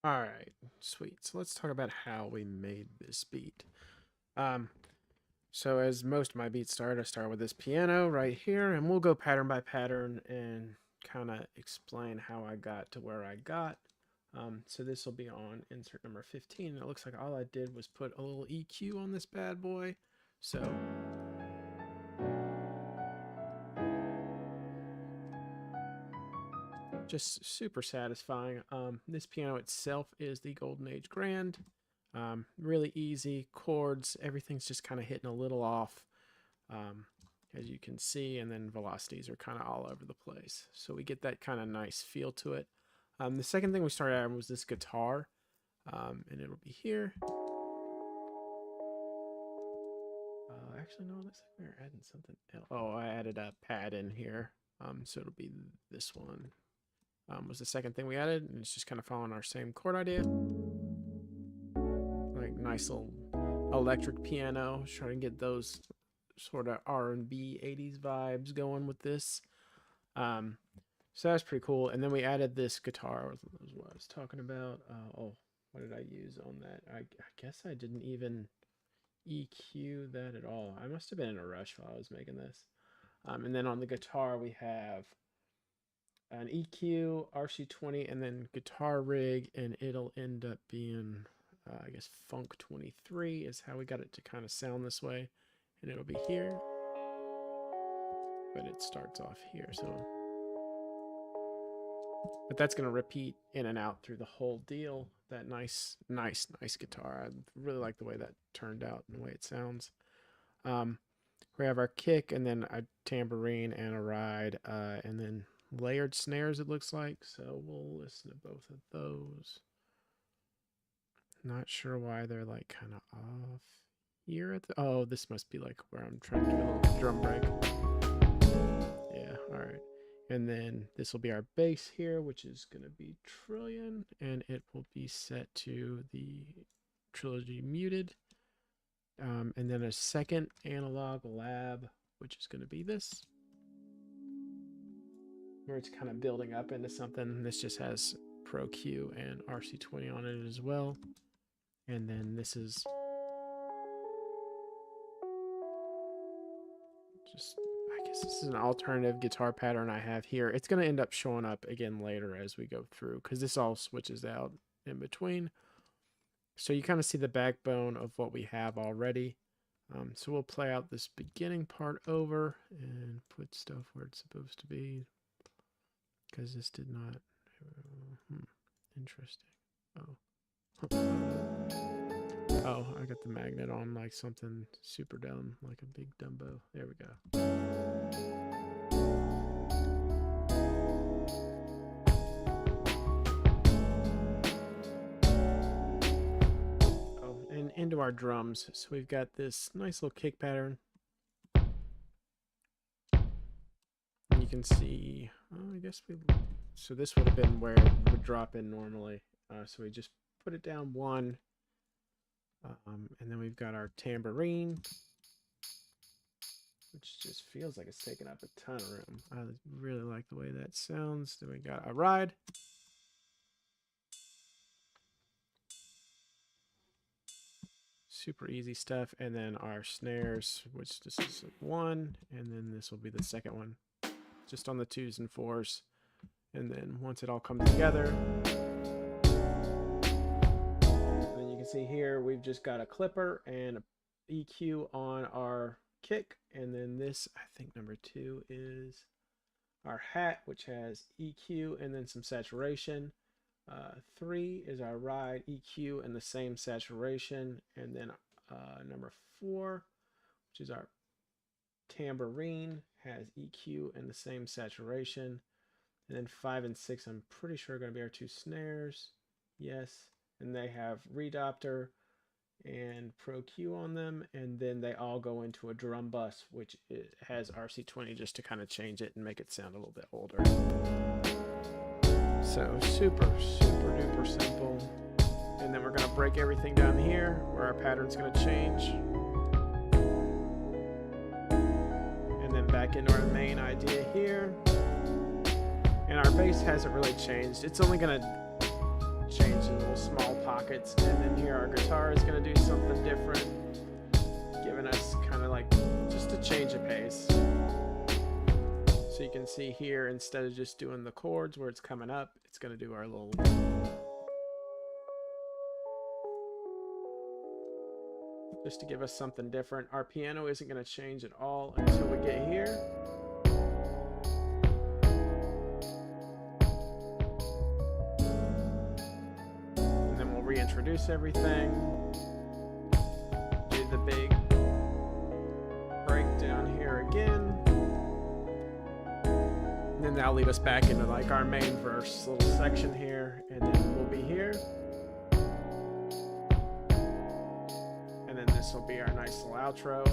All right, sweet. So let's talk about how we made this beat. Um, so as most of my beats start, I start with this piano right here, and we'll go pattern by pattern and kind of explain how I got to where I got. So this will be on insert number 15. And it looks like all I did was put a little EQ on this bad boy. So just super satisfying. This piano itself is the Golden Age Grand. Really easy chords. Everything's just kind of hitting a little off, as you can see, and then velocities are kind of all over the place. So we get that kind of nice feel to it. The second thing we started out was this guitar, and it'll be here. Actually, no, it looks like we were adding something else. Oh, I added a pad in here, so it'll be this one. Was the second thing we added, and it's just kind of following our same chord idea. Like nice little electric piano, trying to get those sort of R&B 80s vibes going with this. So that's pretty cool. And then we added this guitar, was what I was talking about. Oh, what did I use on that? I guess I didn't even EQ that at all. I must have been in a rush while I was making this. And then on the guitar, we have an EQ, RC20, and then guitar rig, and it'll end up being, I guess, Funk 23 is how we got it to kind of sound this way. And it'll be here, but it starts off here, so. But that's going to repeat in and out through the whole deal. That nice guitar. I really like the way that turned out and the way it sounds. We have our kick, and then a tambourine and a ride, and then layered snares, it looks like. So we'll listen to both of those. Not sure why they're like kind of off here at the, oh, this must be like where I'm trying to do a little drum break. Yeah, all right. And then this will be our bass here, which is going to be Trillion, and it will be set to the Trilogy muted. And then a second analog lab, which is going to be this, where it's kind of building up into something. This just has Pro Q and RC20 on it as well. And then this is just, I guess this is an alternative guitar pattern I have here. It's going to end up showing up again later as we go through, because this all switches out in between. So you kind of see the backbone of what we have already. So we'll play out this beginning part over and put stuff where it's supposed to be, because this did not. Interesting. Oh, I got the magnet on like something super dumb, like a big Dumbo. There we go. Oh, and into our drums. So we've got this nice little kick pattern. And you can see, oh, I guess so this would have been where it would drop in normally. So we just put it down one. And then we've got our tambourine, which just feels like it's taking up a ton of room. I really like the way that sounds. Then we got a ride. Super easy stuff. And then our snares, which this is one, and then this will be the second one, just on the 2s and 4s. And then once it all comes together, see here we've just got a clipper and a EQ on our kick, and then this, I think number 2 is our hat, which has EQ and then some saturation. 3 is our ride, EQ and the same saturation, and then number 4, which is our tambourine, has EQ and the same saturation. And then 5 and 6, I'm pretty sure are going to be our 2 snares. Yes. And they have Redopter and Pro Q on them, and then they all go into a drum bus, which has RC20 just to kind of change it and make it sound a little bit older. So super duper simple. And then we're going to break everything down here where our pattern's going to change. And then back into our main idea here. And our bass hasn't really changed. It's only going to change bunch of little small pockets. And then here our guitar is going to do something different, giving us kind of like just a change of pace. So you can see here, instead of just doing the chords where it's coming up, it's going to do our little... just to give us something different. Our piano isn't going to change at all until we get here. And then we'll reintroduce everything. Do the big breakdown here again. And then that'll lead us back into like our main verse little section here. And then we'll be here. This will be our nice little outro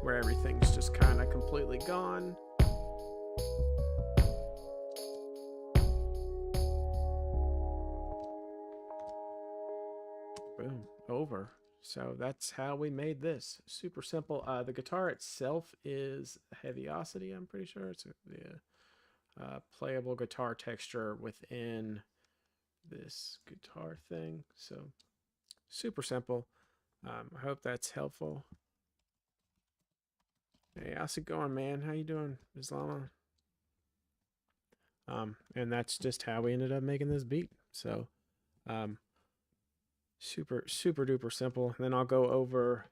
where everything's just kind of completely gone. Boom, over. So that's how we made this. Super simple. The guitar itself is Heaviosity, I'm pretty sure. It's the playable guitar texture within this guitar thing. So super simple. I hope that's helpful. Hey, how's it going, man? How you doing, Islama? And that's just how we ended up making this beat. So super duper simple. And then I'll go over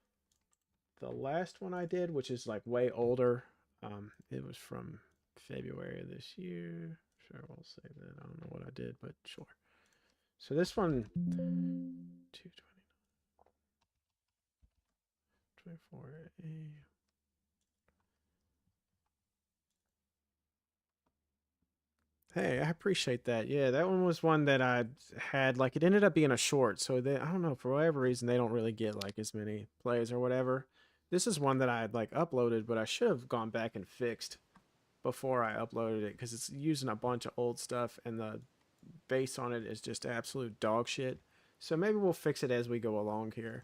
the last one I did, which is like way older. It was from February of this year. Sure, we'll save that. I don't know what I did, but sure. So this one, 220. 24A. Hey, I appreciate that. Yeah, that one was one that I had, like, it ended up being a short, so they, I don't know, for whatever reason, they don't really get, like, as many plays or whatever. This is one that I had, like, uploaded, but I should have gone back and fixed before I uploaded it, because it's using a bunch of old stuff, and the bass on it is just absolute dog shit. So maybe we'll fix it as we go along here.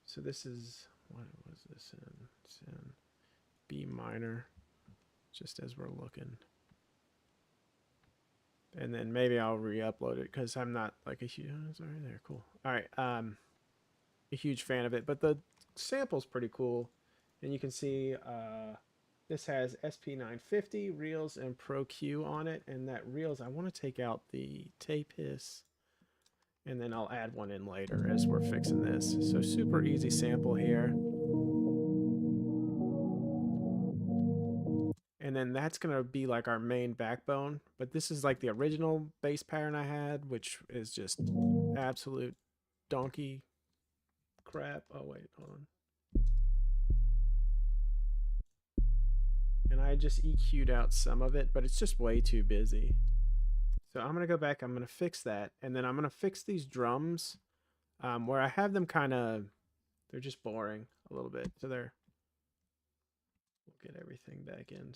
So this is, what was this in? It's in B minor, just as we're looking. And then maybe I'll re-upload it because I'm not like a huge, oh, it's already there, cool. All right, a huge fan of it, but the sample's pretty cool. And you can see this has SP950, Reels, and Pro Q on it. And that Reels, I want to take out the tape hiss, and then I'll add one in later as we're fixing this. So super easy sample here. And then that's going to be like our main backbone. But this is like the original bass pattern I had, which is just absolute donkey crap. Oh, wait, hold on. And I just EQ'd out some of it, but it's just way too busy. So I'm going to go back, I'm going to fix that. And then I'm going to fix these drums where I have them kind of, they're just boring a little bit. So they're, we'll get everything back in.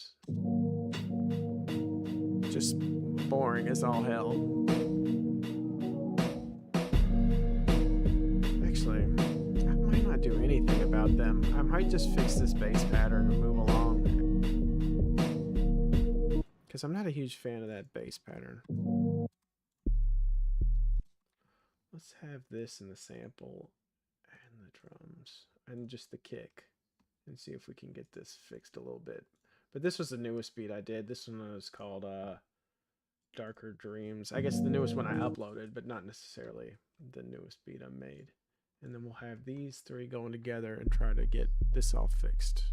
Just boring as all hell. Actually, I might not do anything about them. I might just fix this bass pattern and move along. Because I'm not a huge fan of that bass pattern. Let's have this in the sample and the drums and just the kick and see if we can get this fixed a little bit. But this was the newest beat I did. This one was called Darker Dreams. I guess the newest one I uploaded, but not necessarily the newest beat I made. And then we'll have these three going together and try to get this all fixed.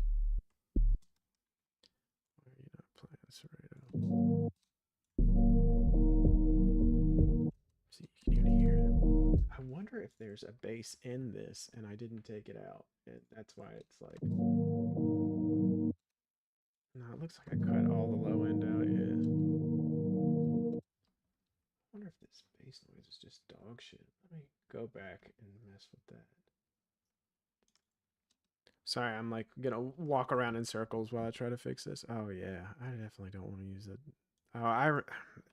Why are you not playing Serrato? See, you can even hear it. I wonder if there's a bass in this and I didn't take it out. And that's why it's like... No, it looks like I cut all the low end out, yeah. I wonder if this bass noise is just dog shit. Let me go back and mess with that. Sorry, I'm like gonna walk around in circles while I try to fix this. Oh yeah, I definitely don't want to use it. Oh,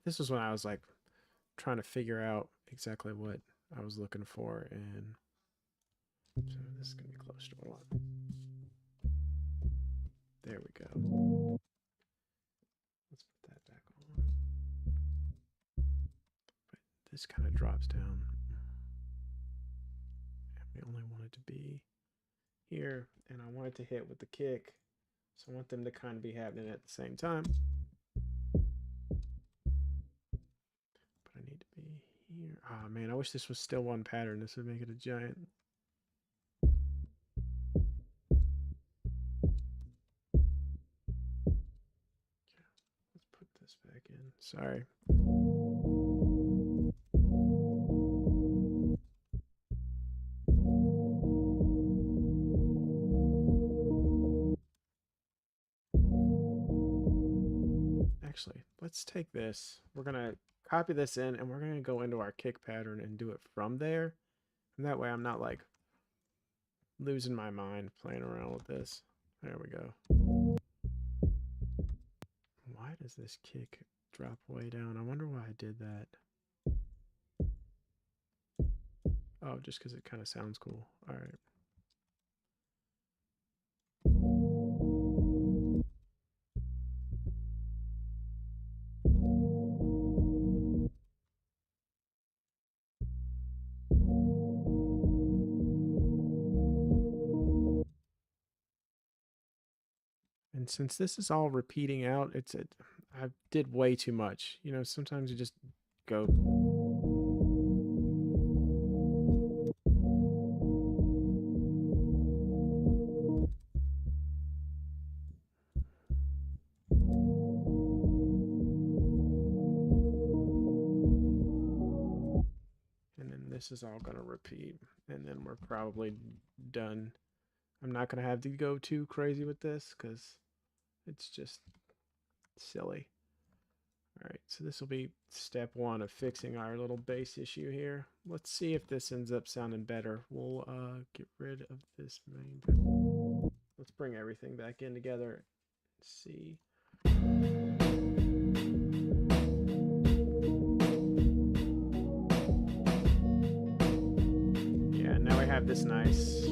this was when I was like trying to figure out exactly what I was looking for, and so this is gonna be close to one. There we go. Let's put that back on. this kind of drops down. We only want it to be here, and I want it to hit with the kick. So I want them to kind of be happening at the same time. But I need to be here. Oh man, I wish this was still one pattern. This would make it a giant. Let's put this back in. Sorry. Actually, let's take this. We're going to copy this in and we're going to go into our kick pattern and do it from there. And that way I'm not like losing my mind playing around with this. There we go. Why does this kick drop way down? I wonder why I did that. Oh, just because it kind of sounds cool. All right. And since this is all repeating out, I did way too much. You know, sometimes you just go. And then this is all going to repeat. And then we're probably done. I'm not going to have to go too crazy with this because it's just silly. All right, so this will be step one of fixing our little bass issue here. Let's see if this ends up sounding better. We'll get rid of this main. Let's bring everything back in together and see. Yeah, now we have this nice.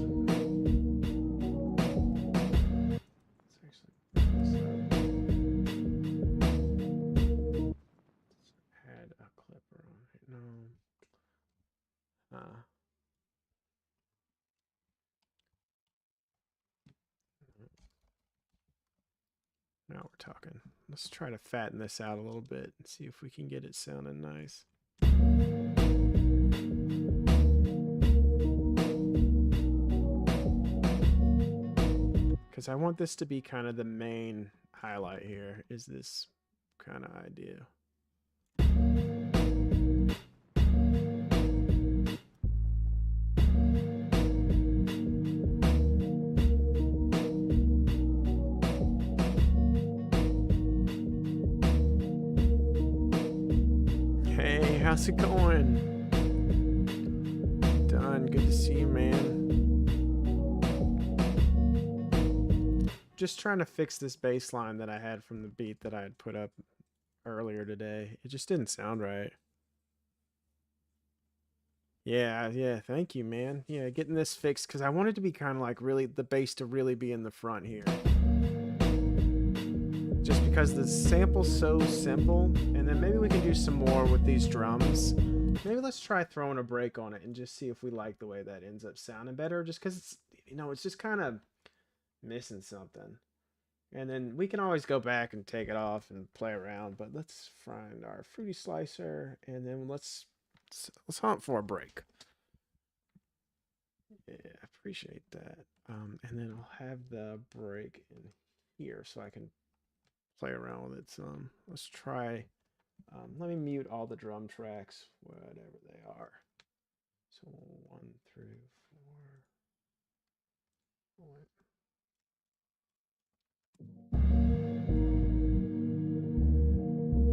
Now we're talking. Let's try to fatten this out a little bit and see if we can get it sounding nice. Because I want this to be kind of the main highlight here, is this kind of idea. How's it going? Done. Good to see you, man. Just trying to fix this bass line that I had from the beat that I had put up earlier today. It just didn't sound right. Yeah, thank you, man. Yeah, getting this fixed because I want it to be kind of like really the bass to really be in the front here. Just because the sample's so simple, and then maybe we can do some more with these drums. Maybe let's try throwing a break on it and just see if we like the way that ends up sounding better, just because it's, you know, it's just kind of missing something. And then we can always go back and take it off and play around, but let's find our fruity slicer and then let's hunt for a break. Yeah, I appreciate that. And then I'll have the break in here so I can play around with it some. Let's try. Let me mute all the drum tracks, whatever they are. So 1 through 4.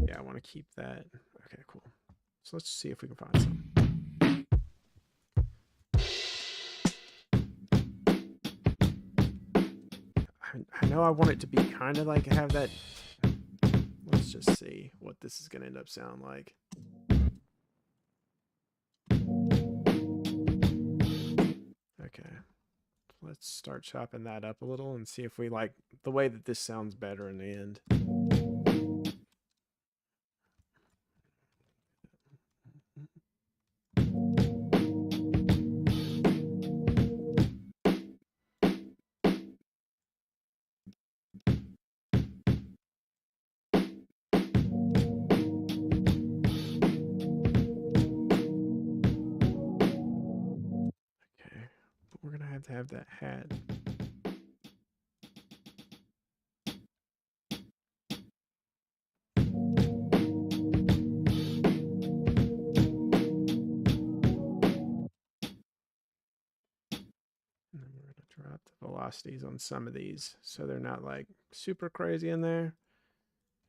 Yeah, I want to keep that. Okay, cool. So let's see if we can find some. I know I want it to be kind of like have that. Let's just see what this is going to end up sounding like. Okay. Let's start chopping that up a little and see if we like the way that this sounds better in the end. we're gonna have to have that hat. And then we're gonna drop the velocities on some of these so they're not like super crazy in there.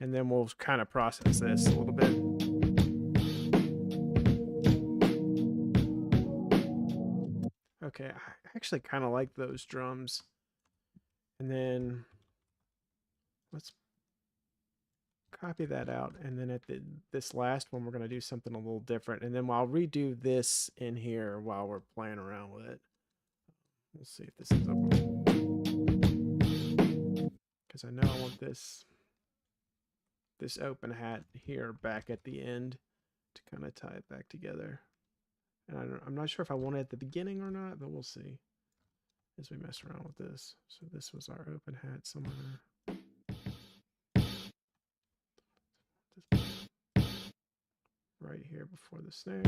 And then we'll kind of process this a little bit. Okay, I actually kind of like those drums. And then let's copy that out. And then at this last one, we're going to do something a little different. And then I'll redo this in here while we're playing around with it. We'll see if this is up. Because I know I want this open hat here back at the end to kind of tie it back together. And I'm not sure if I want it at the beginning or not, but we'll see as we mess around with this. So this was our open hat somewhere. Right here before the snare.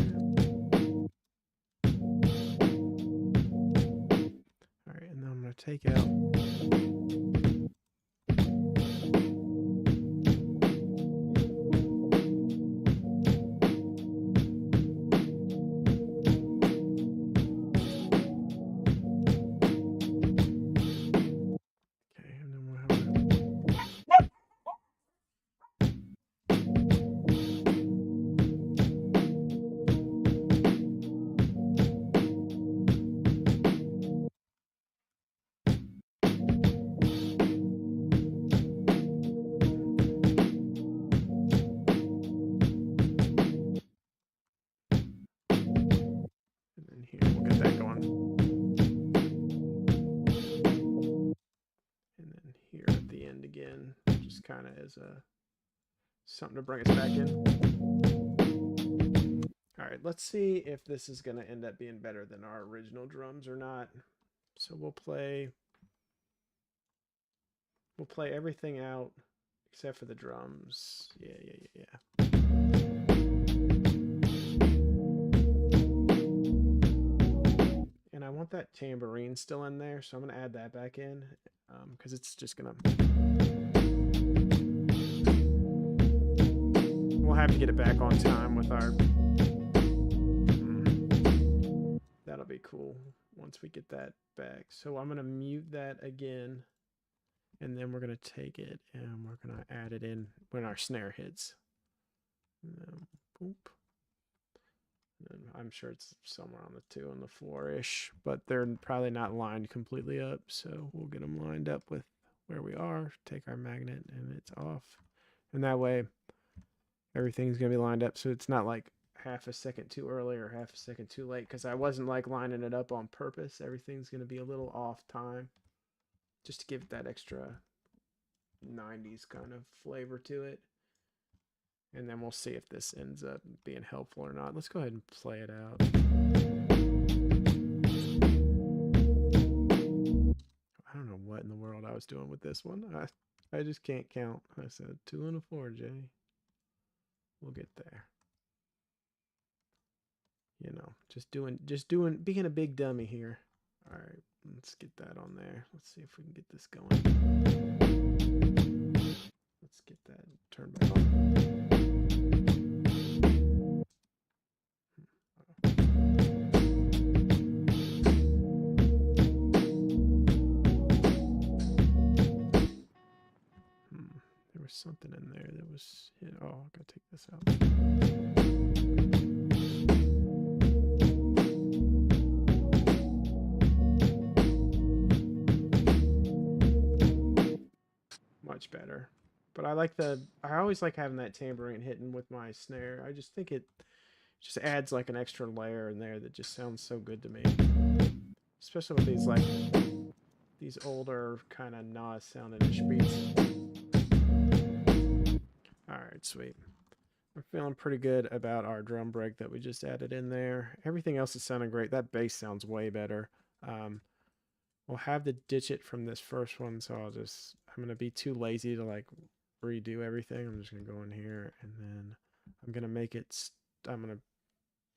All right, and then I'm going to take out. Here, we'll get that going. And then here at the end again, just kind of as something to bring us back in. All right, let's see if this is going to end up being better than our original drums or not. So we'll play everything out except for the drums. Yeah. And I want that tambourine still in there, so I'm going to add that back in because it's just going to... We'll have to get it back on time with our... That'll be cool once we get that back. So I'm going to mute that again, and then we're going to take it and we're going to add it in when our snare hits. Boop. And I'm sure it's somewhere on the 2 on the 4-ish, but they're probably not lined completely up. So we'll get them lined up with where we are, take our magnet, and it's off. And that way, everything's going to be lined up. So it's not like half a second too early or half a second too late, because I wasn't like lining it up on purpose. Everything's going to be a little off time just to give it that extra 90s kind of flavor to it. And then we'll see if this ends up being helpful or not. Let's go ahead and play it out. I don't know what in the world I was doing with this one. I just can't count. I said 2 and a 4, Jay. We'll get there. You know, just doing, being a big dummy here. All right, let's get that on there. Let's see if we can get this going. Let's get that turned back on. There was something in there that was, oh, I gotta take this out. Much better. But I always like having that tambourine hitting with my snare. I just think it just adds like an extra layer in there that just sounds so good to me. Especially with these older kind of Nas sounding beats. Alright, sweet. We're feeling pretty good about our drum break that we just added in there. Everything else is sounding great. That bass sounds way better. We'll have to ditch it from this first one, so I'm going to be too lazy to like redo everything. I'm just going to go in here, and then I'm going to I'm going to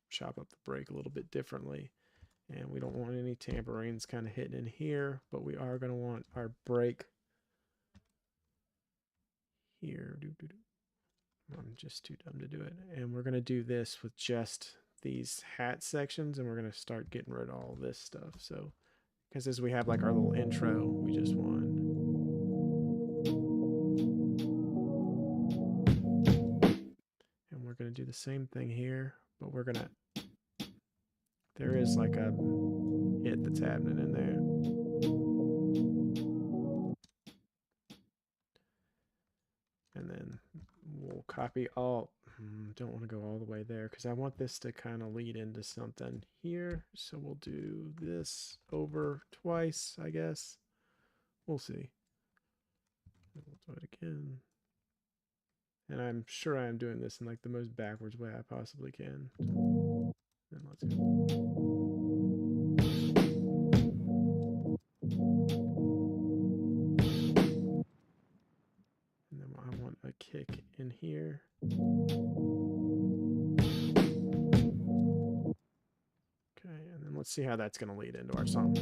chop up the break a little bit differently And we don't want any tambourines kind of hitting in here, but we are going to want our break here. I'm just too dumb to do it. And we're going to do this with just these hat sections, and we're going to start getting rid of all this stuff. So, because as we have like our little intro, we just want. And we're going to do the same thing here, but we're going to. There is like a hit that's happening in there. And then we'll copy all. Don't want to go all the way there because I want this to kind of lead into something here. So we'll do this over twice, I guess. We'll see. We'll do it again. And I'm sure I'm doing this in like the most backwards way I possibly can. Then let's go. And then I want a kick in here. Okay, and then let's see how that's going to lead into our song.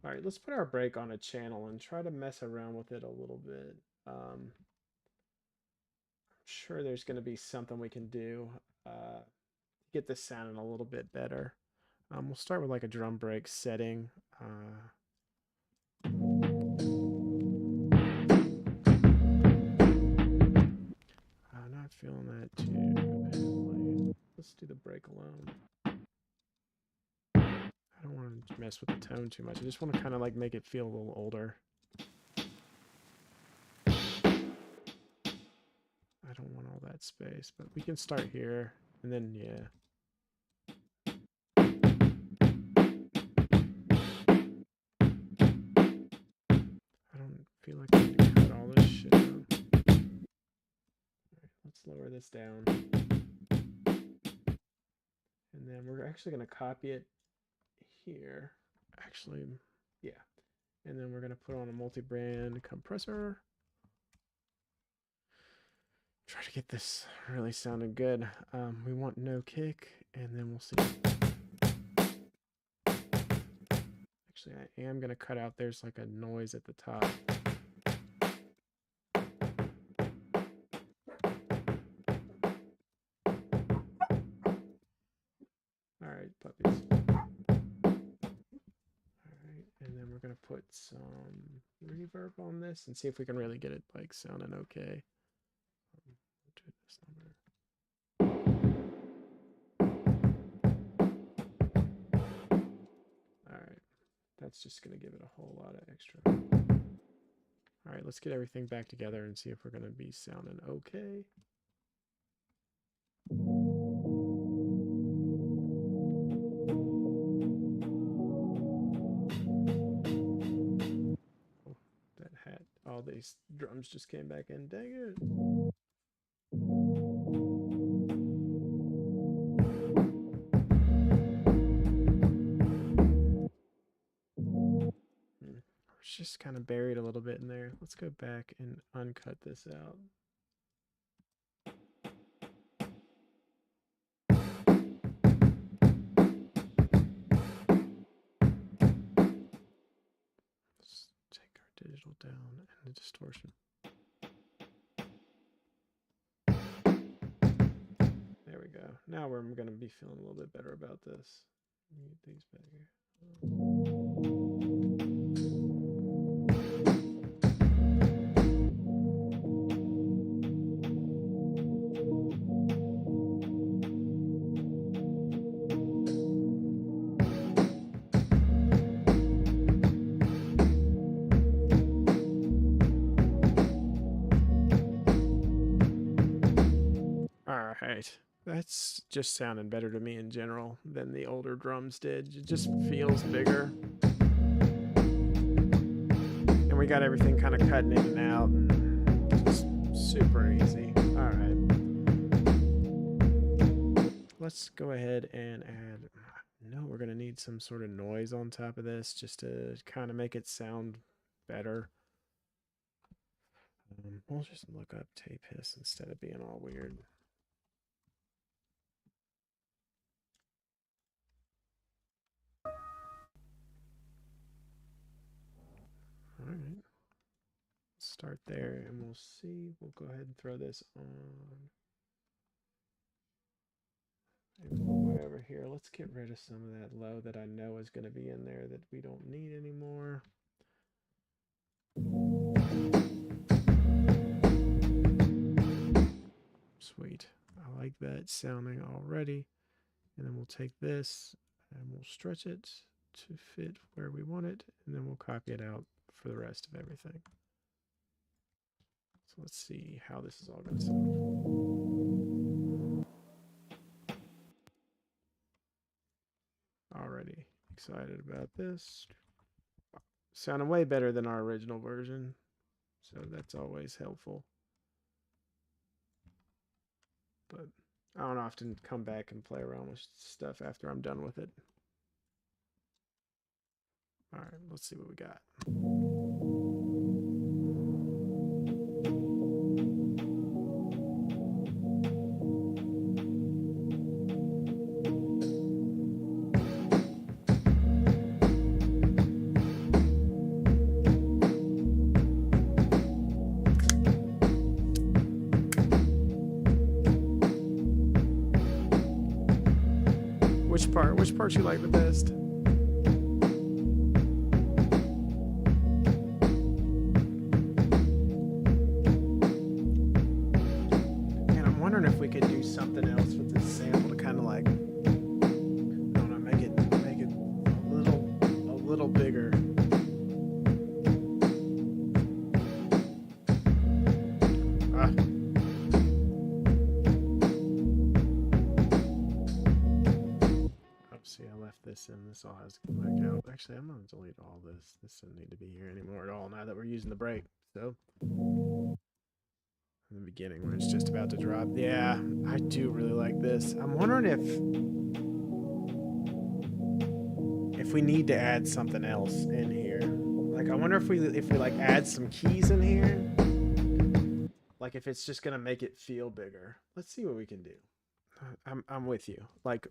All right, let's put our break on a channel and try to mess around with it a little bit. I'm sure there's going to be something we can do to get this sounding a little bit better. We'll start with like a drum break setting. I'm not feeling that too badly. Let's do the break alone. I don't want to mess with the tone too much. I just want to kind of like make it feel a little older. I don't want all that space, but we can start here and then, yeah. I don't feel like I need to cut all this shit out. All right, let's lower this down. And then we're actually going to copy it here. Actually, yeah. And then we're going to put on a multi-band compressor. Try to get this really sounding good. We want no kick, and then we'll see. Actually, I am going to cut out, there's like a noise at the top. All right, puppies. All right, and then we're going to put some reverb on this and see if we can really get it like sounding okay. Do this number. All right, that's just going to give it a whole lot of extra. All right, let's get everything back together and see if we're going to be sounding okay. Oh, that hat. All these drums just came back in. Dang it. It's just kind of buried a little bit in there. Let's go back and uncut this out. Let's take our digital down and the distortion. There we go. Now I'm going to be feeling a little bit better about this. Need these back here. All right. That's just sounding better to me in general than the older drums did. It just feels bigger. And we got everything kind of cutting in and out. Just super easy. All right. Let's go ahead and add. No, we're going to need some sort of noise on top of this just to kind of make it sound better. We'll just look up tape hiss instead of being all weird. All right. Start there and we'll see. We'll go ahead and throw this on. Way over here. Let's get rid of some of that low that I know is going to be in there that we don't need anymore. Sweet. I like that sounding already. And then we'll take this and we'll stretch it to fit where we want it. And then we'll copy it out for the rest of everything. So let's see how this is all going to sound. Already excited about this. Sounding way better than our original version. So that's always helpful. But I don't often come back and play around with stuff after I'm done with it. All right, let's see what we got. Which part you like the best? And I'm wondering if we could do something else with this sample to kind of like, I don't know, make it a little bigger. See, I left this in. This all has to come back out. Actually, I'm going to delete all this. This doesn't need to be here anymore at all now that we're using the break. So, in the beginning when it's just about to drop. Yeah, I do really like this. I'm wondering if we need to add something else in here. Like, I wonder if we like add some keys in here. Like, if it's just going to make it feel bigger. Let's see what we can do. I'm with you. Like,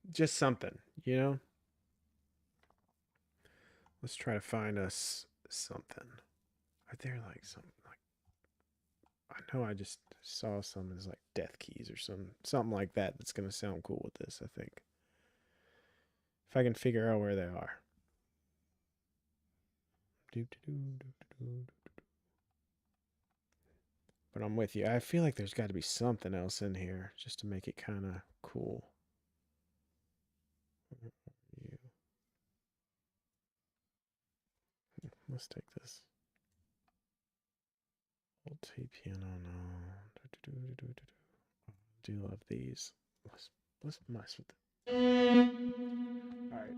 just something, you know? Let's try to find us something. Are there like something like, I know I just saw some as like death keys or something like that that's going to sound cool with this, I think. If I can figure out where they are. But I'm with you. I feel like there's got to be something else in here just to make it kind of cool. Let's take this. Old tape piano. No. Do love these. Let's mess with it. All right,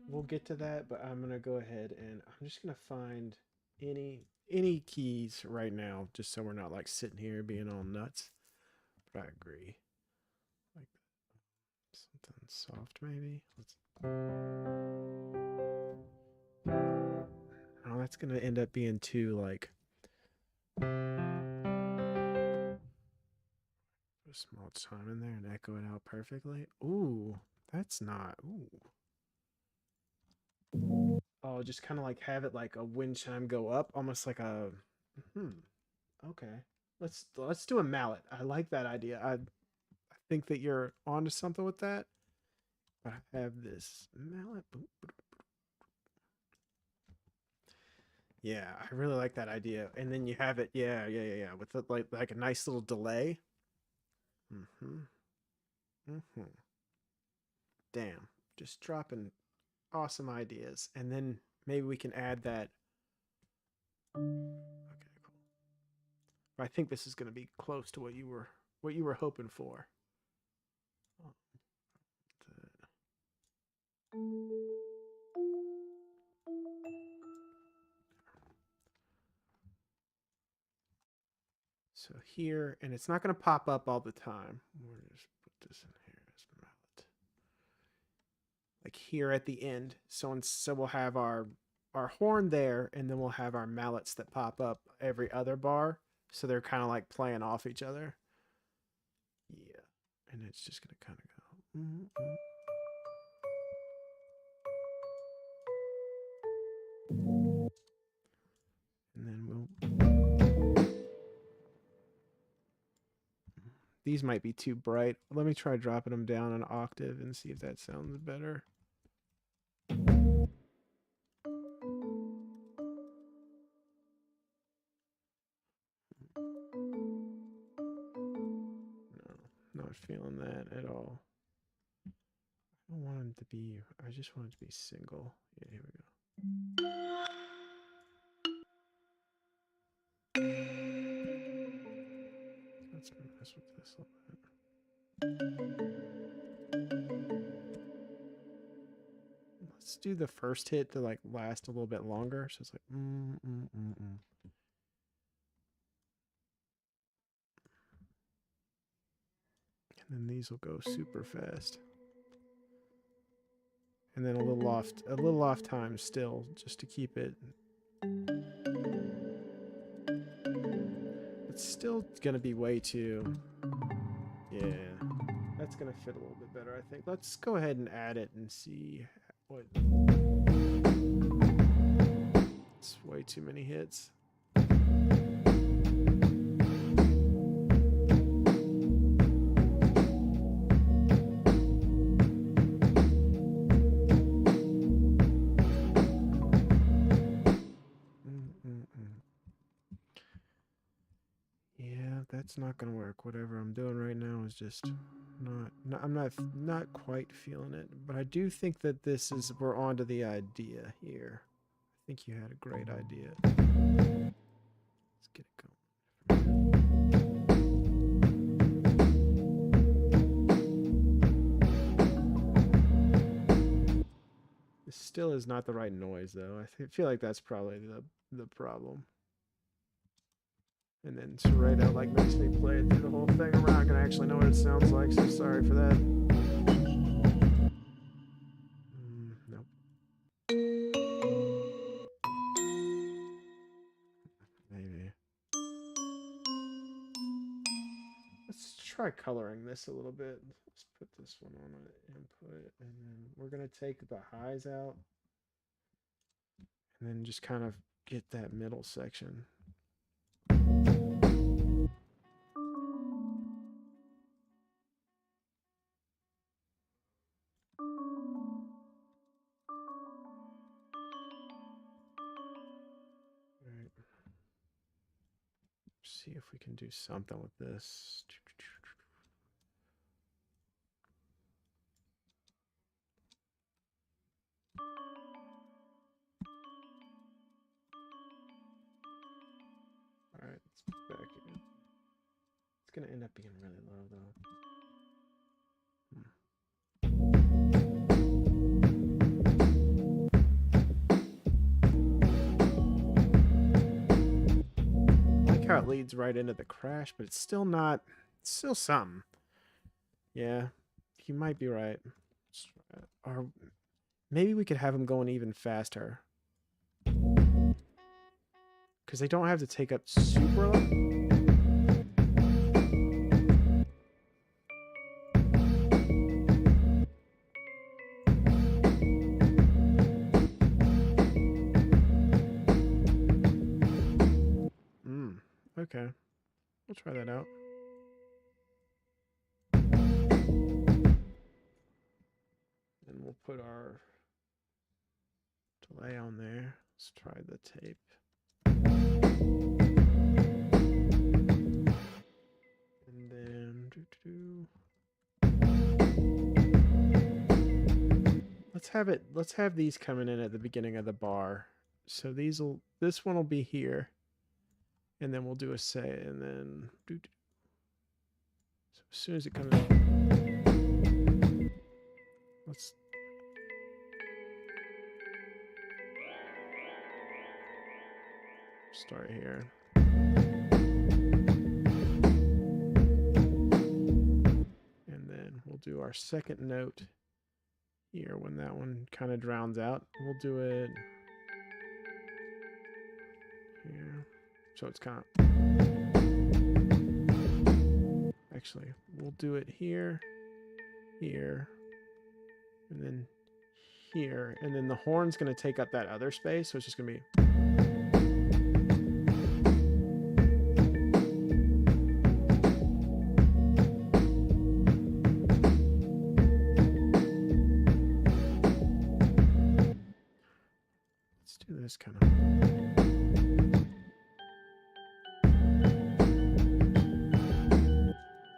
we'll get to that, but I'm gonna go ahead and I'm just gonna find any keys right now, just so we're not like sitting here being all nuts. But I agree. Like something soft, maybe. Oh, that's gonna end up being too like a small chime in there and echo it out perfectly. Ooh, that's not. Ooh. Oh, just kind of like have it like a wind chime go up, almost like a. Okay, let's do a mallet. I like that idea. I think that you're onto something with that. But I have this mallet. Yeah, I really like that idea. And then you have it, yeah, with the, like a nice little delay. Damn, just dropping awesome ideas, and then maybe we can add that. Okay, cool. I think this is going to be close to what you were hoping for. So here, and it's not going to pop up all the time. We'll just put this in here as mallet. Like here at the end. So we'll have our our horn there, and then we'll have our mallets that pop up every other bar. So they're kind of like playing off each other. Yeah. And it's just going to kind of go. Mm-hmm. And then we'll. These might be too bright. Let me try dropping them down an octave and see if that sounds better. No, not feeling that at all. I don't want them to be, I just want it to be single. Yeah, here we go. Let's mess with this a little bit. Let's do the first hit to like last a little bit longer. So it's like And then these will go super fast. And then a little off time still, just to keep it. It's still gonna be way too. Yeah, that's gonna fit a little bit better, I think. Let's go ahead and add it and see what. It's way too many hits. Yeah, that's not gonna work. Whatever I'm doing right now is just I'm not quite feeling it. But I do think that we're onto the idea here. I think you had a great idea. Let's get it going. This still is not the right noise, though. I feel like that's probably the problem. And then Serrato like makes me play it through the whole thing. We're not gonna actually know what it sounds like, so sorry for that. Nope. Maybe. Let's try coloring this a little bit. Let's put this one on an input, and then we're gonna take the highs out, and then just kind of get that middle section. Right. See if we can do something with this. All right, let's back in. It's gonna end up being really low though. I like how it leads right into the crash, but it's still not. It's still something. Yeah, you might be right. Or maybe we could have them going even faster. Because they don't have to take up super low. Okay. We'll try that out. And we'll put our delay on there. Let's try the tape. And then let's have these coming in at the beginning of the bar. So this one will be here. And then we'll do a say, and then so as soon as it comes in, let's start here. And then we'll do our second note here when that one kind of drowns out. We'll do it here. So it's kind of... Actually, we'll do it here, here, and then here. And then the horn's going to take up that other space, so it's just going to be... Let's do this kind of...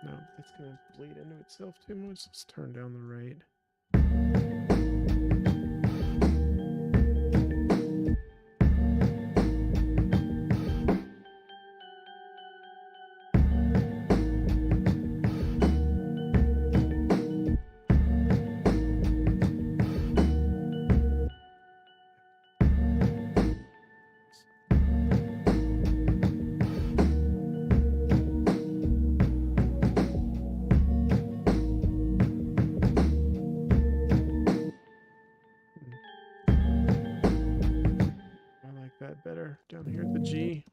No, it's going to bleed into itself too much. Let's turn down the rate. That better down here at the G.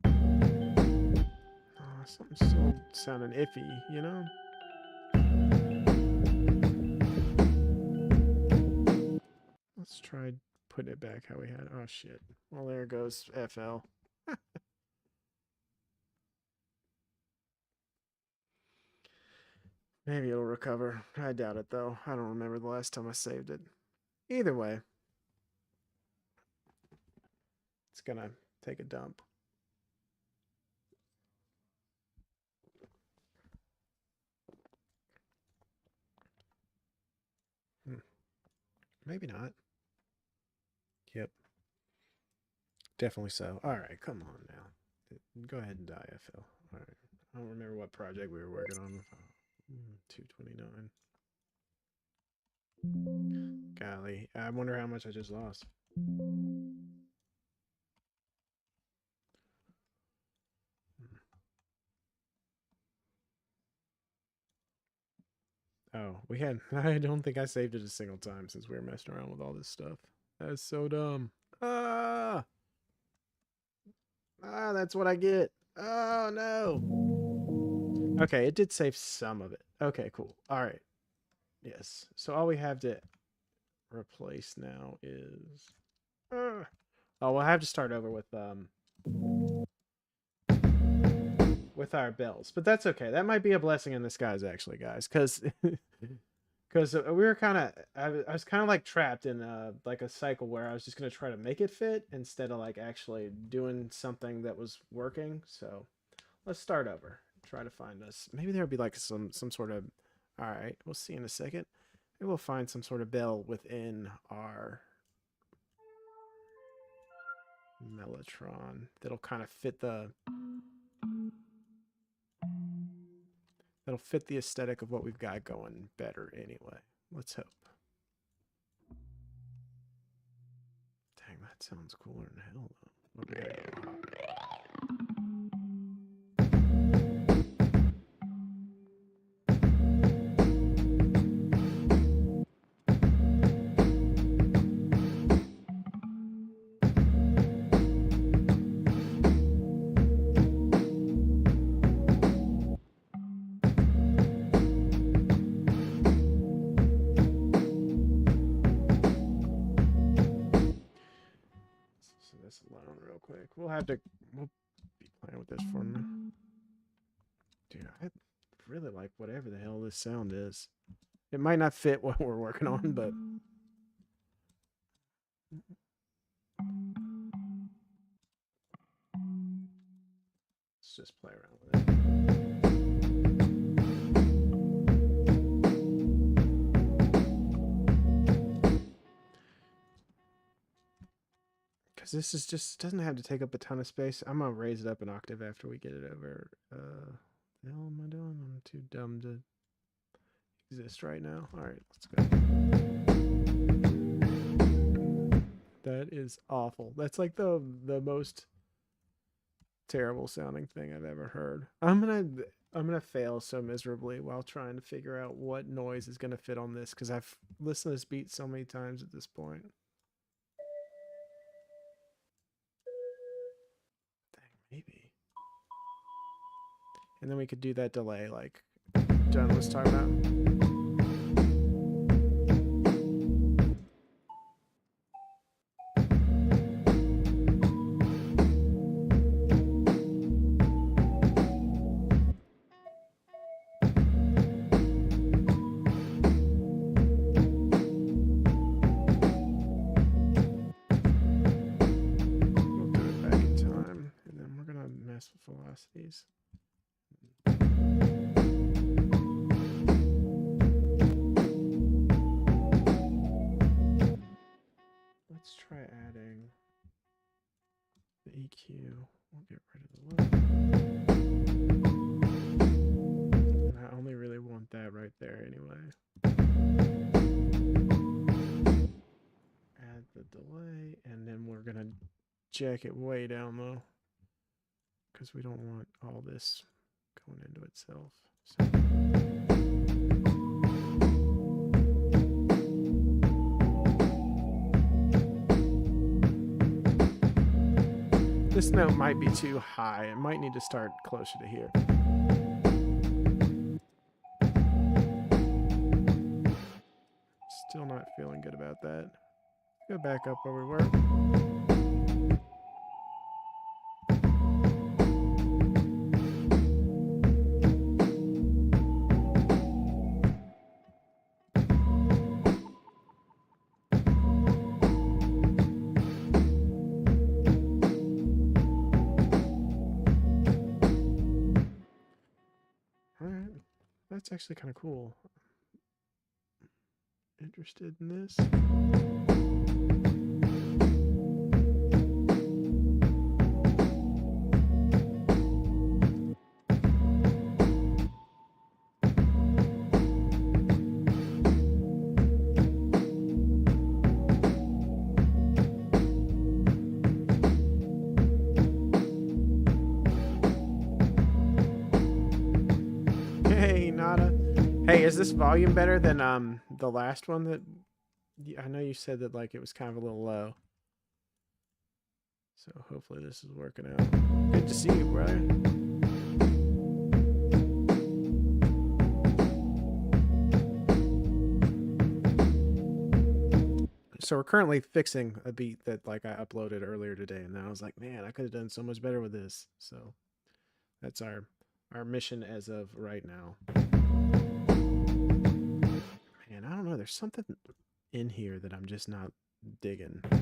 Oh, something's still sounding iffy, you know? Let's try putting it back how we had. Oh shit. Well, there goes FL. Maybe it'll recover. I doubt it though. I don't remember the last time I saved it. Either way, it's gonna take a dump. Maybe not. Yep. Definitely so. All right, come on now. Go ahead and die, FL. All right. I don't remember what project we were working on. 229. Golly. I wonder how much I just lost. Oh, we had... I don't think I saved it a single time since we were messing around with all this stuff. That's so dumb. Ah! Ah, that's what I get. Oh, no. Okay, it did save some of it. Okay, cool. All right. Yes. So all we have to replace now is... Oh, we'll have to start over with our bells, but that's okay. That might be a blessing in disguise, actually, guys, because we were kind of... I was kind of like trapped in like a cycle where I was just going to try to make it fit instead of like actually doing something that was working. So let's start over. Try to find us. Maybe there'll be like some sort of... All right, we'll see in a second. Maybe we'll find some sort of bell within our mellotron that'll kind of fit the... That'll fit the aesthetic of what we've got going better anyway. Let's hope. Dang, that sounds cooler than hell, though. What we gotta go hot. Alone real quick. We'll be playing with this for a minute. Dude, I really like whatever the hell this sound is. It might not fit what we're working on, but let's just play around with it. Because this is just... doesn't have to take up a ton of space. I'm gonna raise it up an octave after we get it over. The hell am I doing? I'm too dumb to exist right now. All right, let's go. That is awful. That's like the most terrible sounding thing I've ever heard. I'm gonna fail so miserably while trying to figure out what noise is gonna fit on this, because I've listened to this beat so many times at this point. Maybe. And then we could do that delay like John was talking about. We'll do it back in time, and then we're gonna mess with velocities. Let's try adding the EQ. We'll get rid of the loop. And I only really want that right there anyway. Add the delay, and then we're gonna jack it way down though, because we don't want all this going into itself. So. This note might be too high. It might need to start closer to here. Still not feeling good about that. Go back up where we were. That's actually kind of cool. Interested in this? Hey, Nada. Hey, is this volume better than the last one that I know you said that like it was kind of a little low. So hopefully this is working out. Good to see you, brother. So we're currently fixing a beat that like I uploaded earlier today, and then I was like, man, I could have done so much better with this. So that's our mission as of right now. Man, I don't know. There's something in here that I'm just not digging. I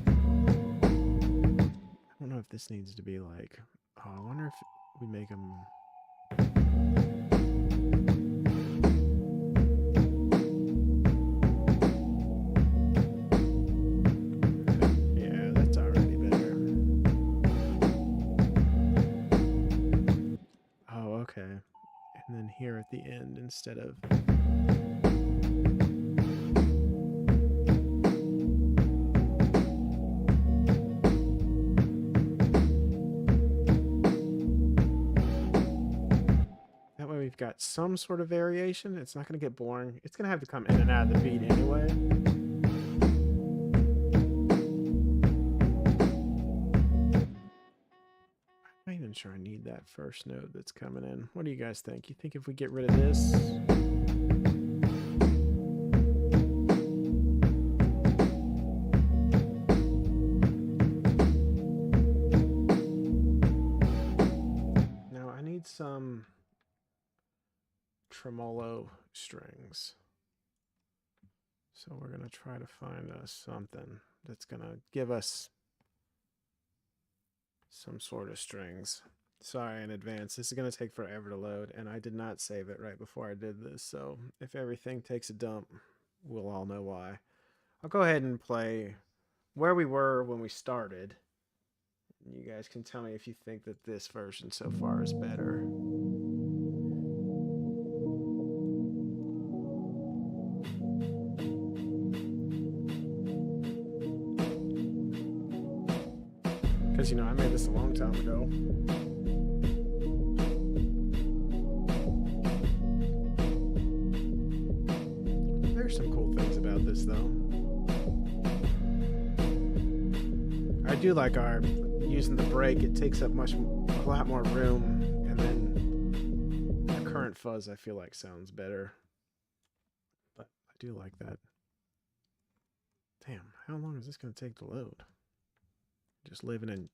don't know if this needs to be like, oh, I wonder if we make them. Yeah, that's already better. Oh, okay. And then here at the end instead of. We've got some sort of variation. It's not going to get boring. It's going to have to come in and out of the beat anyway. I'm not even sure I need that first note that's coming in. What do you guys think? You think if we get rid of this? Now I need some tremolo strings. So we're going to try to find something that's going to give us some sort of strings. Sorry in advance. This is going to take forever to load, and I did not save it right before I did this. So if everything takes a dump, we'll all know why. I'll go ahead and play where we were when we started. You guys can tell me if you think that this version so far is better. Because, you know, I made this a long time ago. There's some cool things about this, though. I do like our using the break, it takes up a lot more room, and then the current fuzz I feel like sounds better. But I do like that. Damn, how long is this going to take to load? Just living in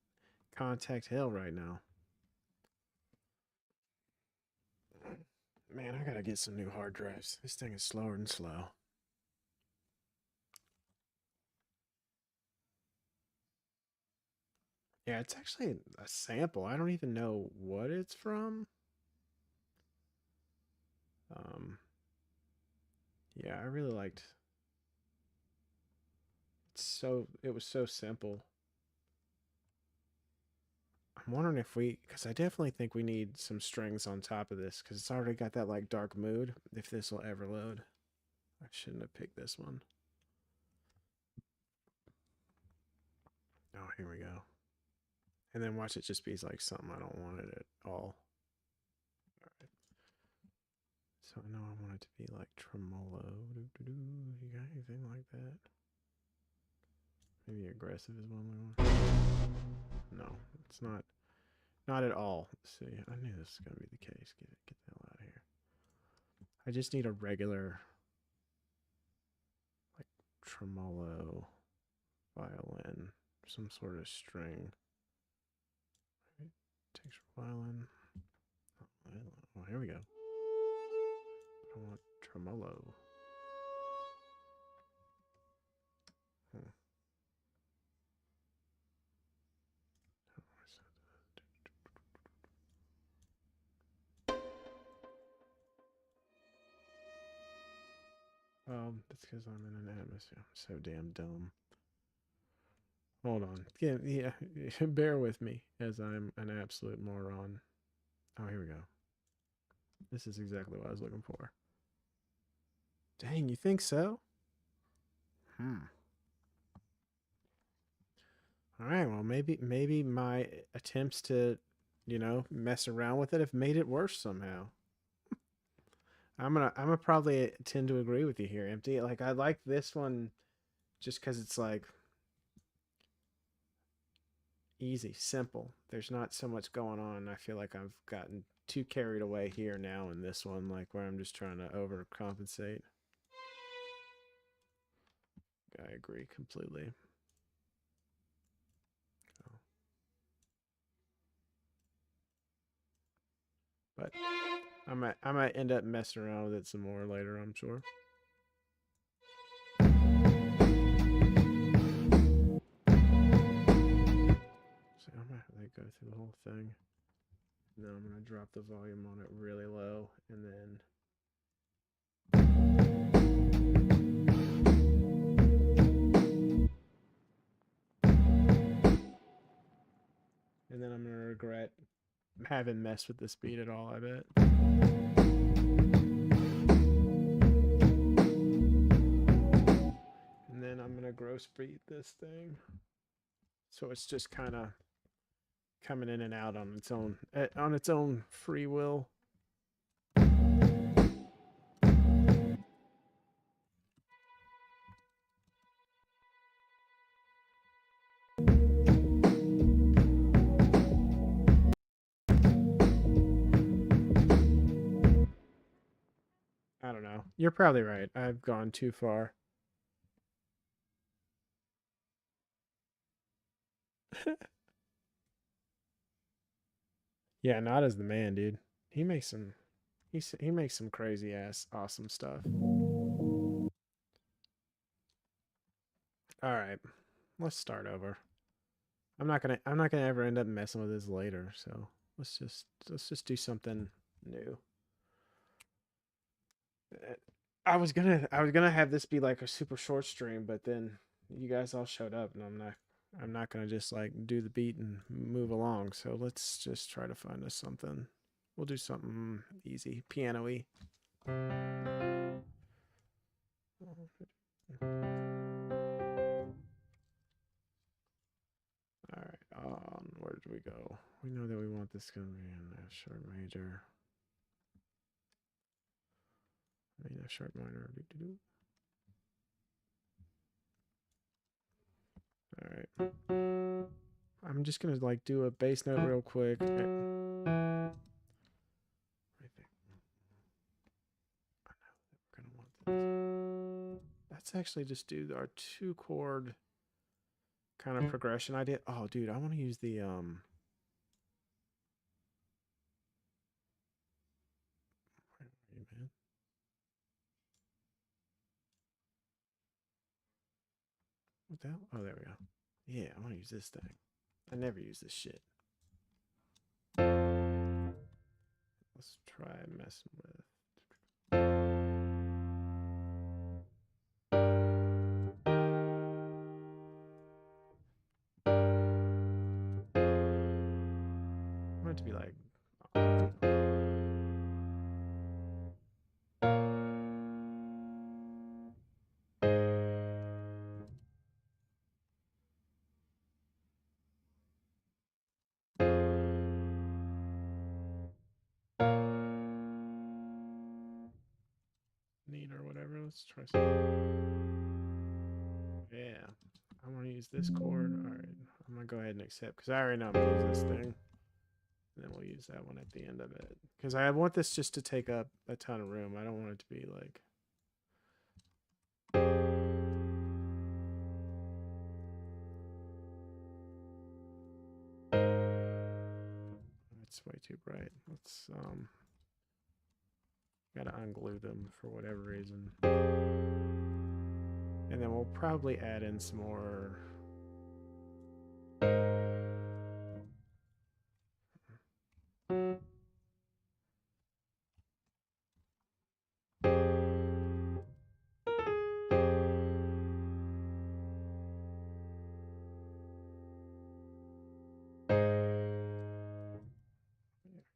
contact hell right now. Man, I gotta get some new hard drives. This thing is slower and slow. Yeah, it's actually a sample. I don't even know what it's from. Um, yeah, I really liked. It was so simple. I'm wondering if because I definitely think we need some strings on top of this because it's already got that like dark mood. If this will ever load, I shouldn't have picked this one. Oh, here we go. And then watch it just be like something I don't want it at all. All right. So I know I want it to be like tremolo. You got anything like that? Maybe aggressive is one we want. No, it's not. Not at all. Let's see, I knew this was gonna be the case. Get the hell out of here. I just need a regular, like tremolo violin, some sort of string. Right. Texture violin. Oh, here we go. I want tremolo. Hmm. That's because I'm in an atmosphere. I'm so damn dumb. Hold on. Yeah, bear with me as I'm an absolute moron. Oh, here we go. This is exactly what I was looking for. Dang, you think so? Hmm. All right. Well, maybe my attempts to, mess around with it have made it worse somehow. I'm gonna probably tend to agree with you here, Empty. Like I like this one just because it's like easy, simple. There's not so much going on. I feel like I've gotten too carried away here now in this one, like where I'm just trying to overcompensate. I agree completely. Oh. But I might end up messing around with it some more later, I'm sure. So I'm gonna have to go through the whole thing. Then I'm gonna drop the volume on it really low, and then I'm gonna regret having messed with this beat at all. I bet. And then I'm gonna gross beat this thing, so it's just kind of coming in and out on its own free will. I don't know. You're probably right. I've gone too far. Yeah, not as the man, dude. He makes some. He makes some crazy ass awesome stuff. All right, let's start over. I'm not gonna ever end up messing with this later. So let's just do something new. I was gonna have this be like a super short stream, but then you guys all showed up, and I'm not gonna just like do the beat and move along. So let's just try to find us something. We'll do something easy, piano-y. All right, where did we go? We know that we want this gonna be in a sharp major. I mean, a sharp minor. All right. I'm just gonna like do a bass note real quick. Right there. I know that we're gonna want this. Let's actually just do our 2-chord kind of progression idea. Oh, dude, I want to use the where are you, man? What the hell? Oh, there we go. Yeah, I want to use this thing. I never use this shit. Let's try messing with. I want it to be like. Neat or whatever. Let's try some. Yeah. I want to use this chord. All right. I'm going to go ahead and accept because I already know I'm going to use this thing. And then we'll use that one at the end of it. Because I want this just to take up a ton of room. I don't want it to be like. It's way too bright. Let's gotta unglue them for whatever reason. And then we'll probably add in some more.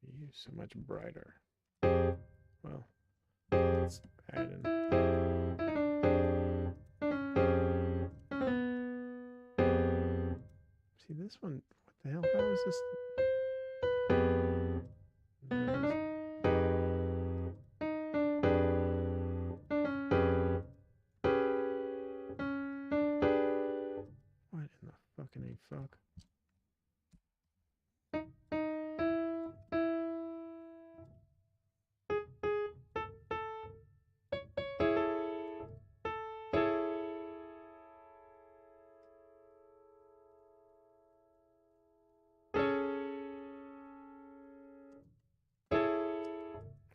You so much brighter. Well, let's add in. See this one? What the hell? How is this? What in the fucking a fuck?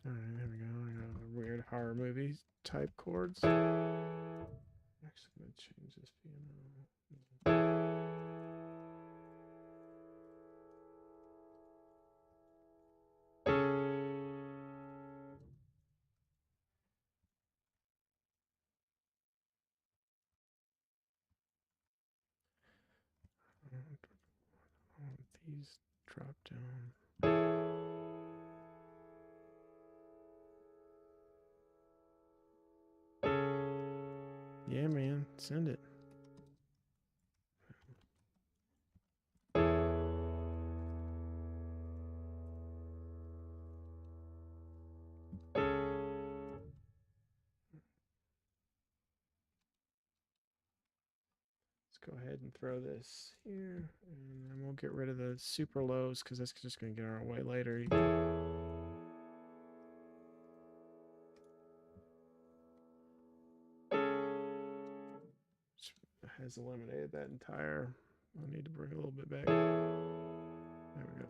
Alright, there we go. Weird horror movie type chords. I'm actually gonna change this piano. I want these drop down. Yeah, man, send it. Let's go ahead and throw this here, and then we'll get rid of the super lows because that's just going to get in our way later. Has eliminated that entire. I need to bring a little bit back. There we go.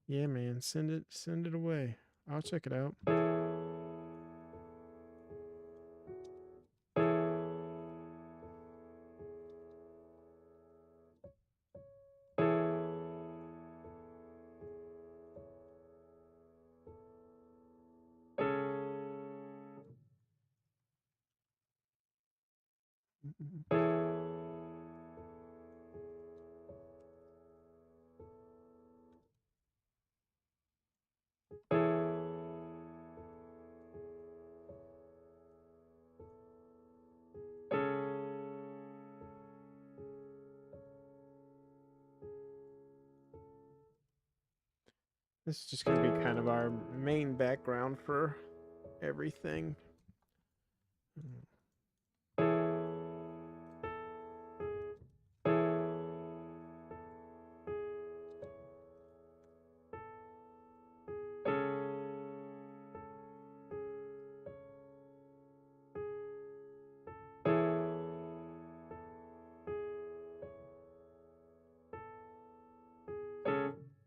Yeah, man, send it away. I'll check it out. This is just going to be kind of our main background for everything.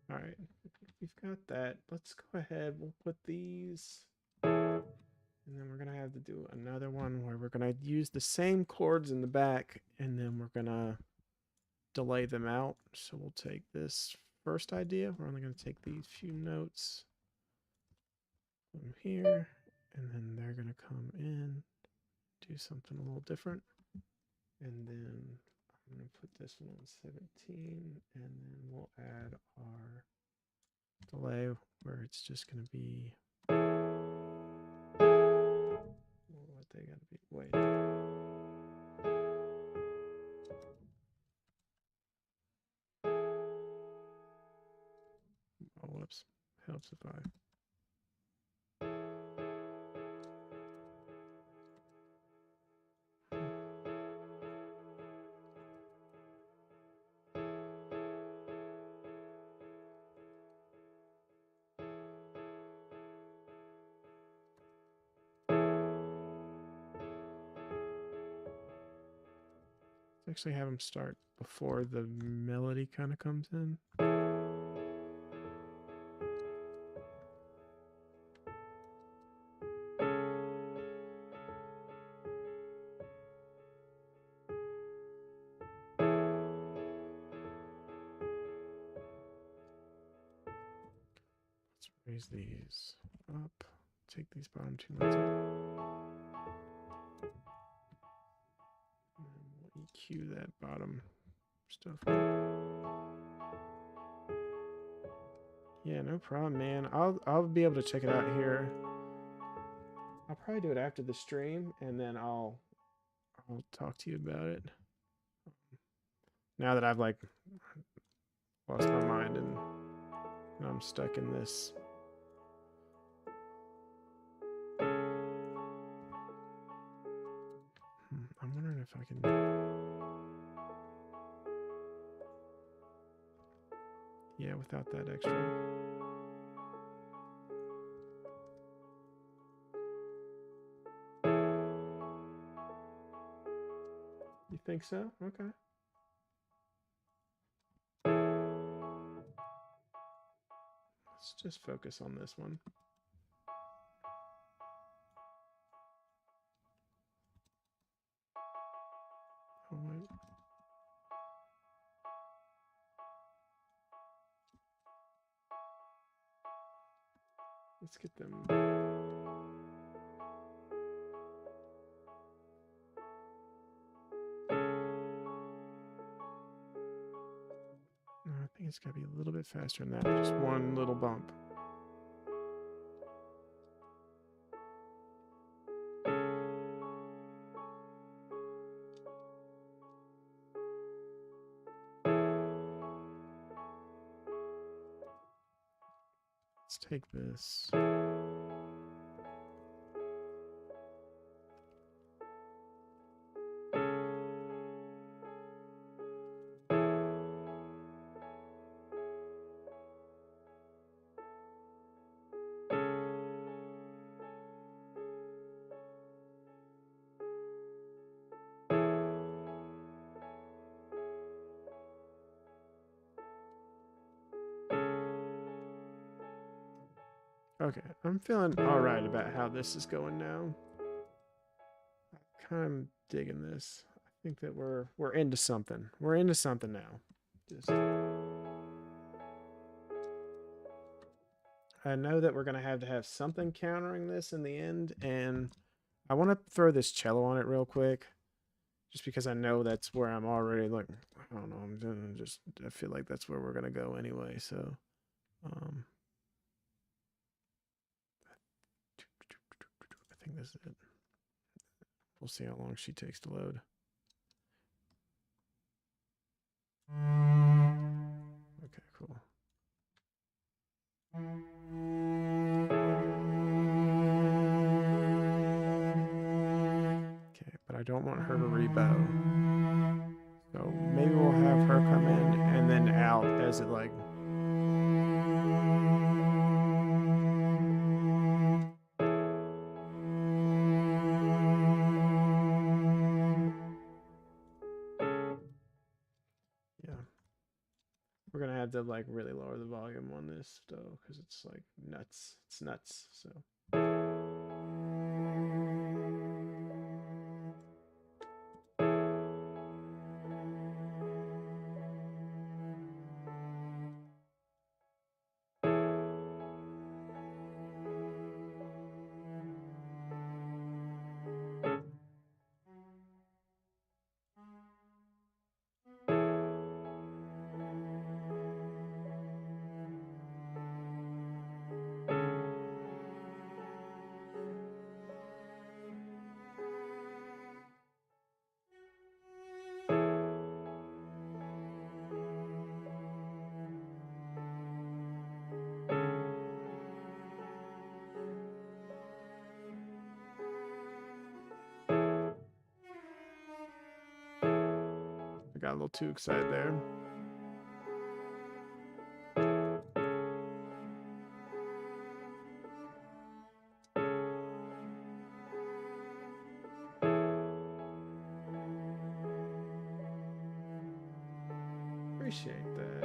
All right, we've got that. Let's go ahead. We'll put these, and then we're gonna have to do another one where we're gonna use the same chords in the back, and then we're gonna delay them out. So we'll take this first idea. We're only gonna take these few notes from here, and then they're gonna come in, do something a little different, and then I'm gonna put this one on 17, and then we'll add our delay where it's just going to be what they got to be. Wait. Oh, whoops. Helps if I. Actually have them start before the melody kind of comes in. Let's raise these up. Take these bottom two notes up. And we'll EQ that bottom stuff up. Yeah, no problem, man. I'll be able to check it out here. I'll probably do it after the stream, and then I'll talk to you about it. Now that I've like lost my mind and I'm stuck in this. I'm wondering if I can. Yeah, without that extra. You think so? Okay. Let's just focus on this one. Oh, wait. Let's get them. No, I think it's got to be a little bit faster than that. Just one little bump. Let's take this. Okay, I'm feeling all right about how this is going now. I'm kind of digging this. I think that we're into something. We're into something now. Just I know that we're gonna have to have something countering this in the end, and I want to throw this cello on it real quick, just because I know that's where I'm already like, I don't know, I feel like that's where we're gonna go anyway. So, I think this is it. We'll see how long she takes to load. Okay, cool. I don't want her to rebow. So maybe we'll have her come in and then out as it like. Yeah. We're gonna have to like really lower the volume on this though, because it's like nuts. It's nuts. So. I got a little too excited there. Appreciate that.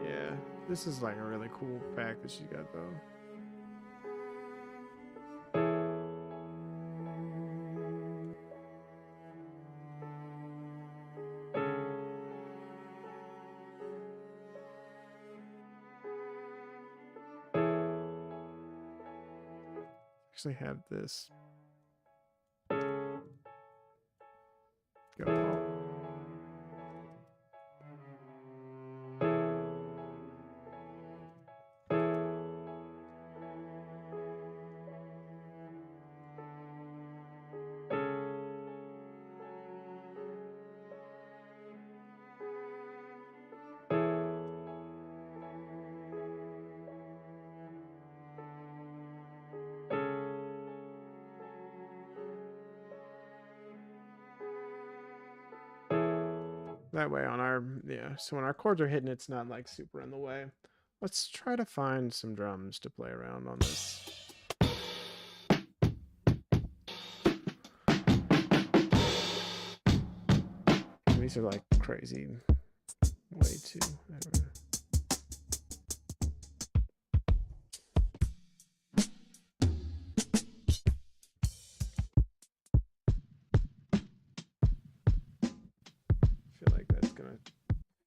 Yeah, this is like a really cool pack that she got though. Actually have this. Go Paul. That way on our, yeah, so when our chords are hitting, it's not like super in the way. Let's try to find some drums to play around on this. These are like crazy, way too.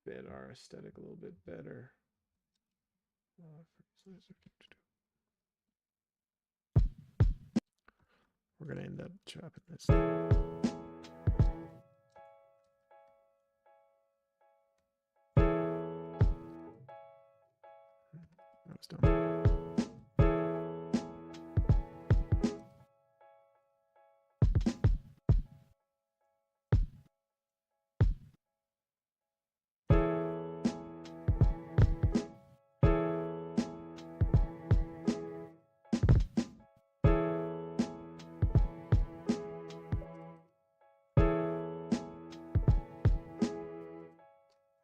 Fit our aesthetic a little bit better. We're gonna end up chopping this. That was dumb.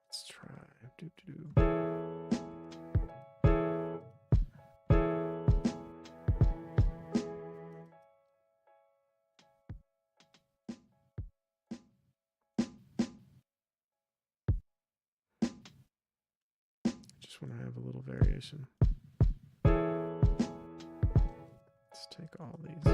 Let's try. Just want to have a little variation. Let's take all these.